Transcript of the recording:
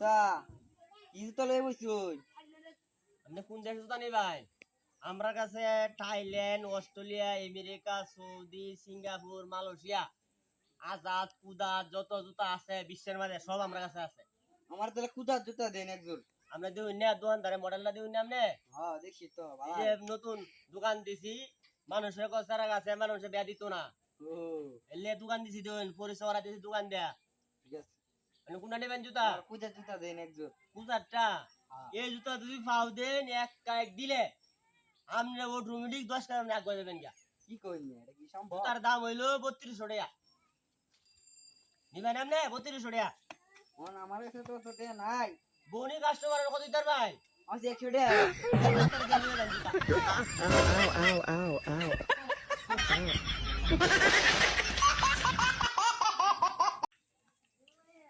তা ইজু তো লই বইছুই আপনি কোন দেশে জুতা নেই ভাই? আমার কাছে Thailand, Australia, America, Saudi, Singapore, Malaysia, Azad, কুদাত যত জুতা আছে বিশ্বের মাঝে সব আমার কাছে আছে। আমার তাহলে কুদার জুতা দেন একজোর। আমরা দিউন না দোকানদারে মডেলটা দিউন না আপনি। হ্যাঁ দেখি তো এই ভাই। যে নতুন দোকান দিছি, মানুষের কচারা আছে, মানুষে বিয়া দিত না। ও এলে দোকান দিছি দিউন, পরিষেবা দিছি দোকান দেয়া। ঠিক আছে। আপনি কোনটা নেবেন জুতা? আমার কুদার জুতা দেন একজোর। কুচারটা? হ্যাঁ এই জুতা যদি পাও দেন এক কায়েক দিলে আপনি অটোমেটিক 10 টাকা নাক করে দেবেন গা। কি কইনি এটা কি সম্ভব? জুতার দাম হইলো 3200 টাকা। নিবেন আপনি 3200 টাকা? মন আমার কাছে তো তো দেন নাই। বনি কাস্টমারের কত দিতে ভাই? আমি 100 টাকা। জুতা। Ow, ow, ow, ow, ow.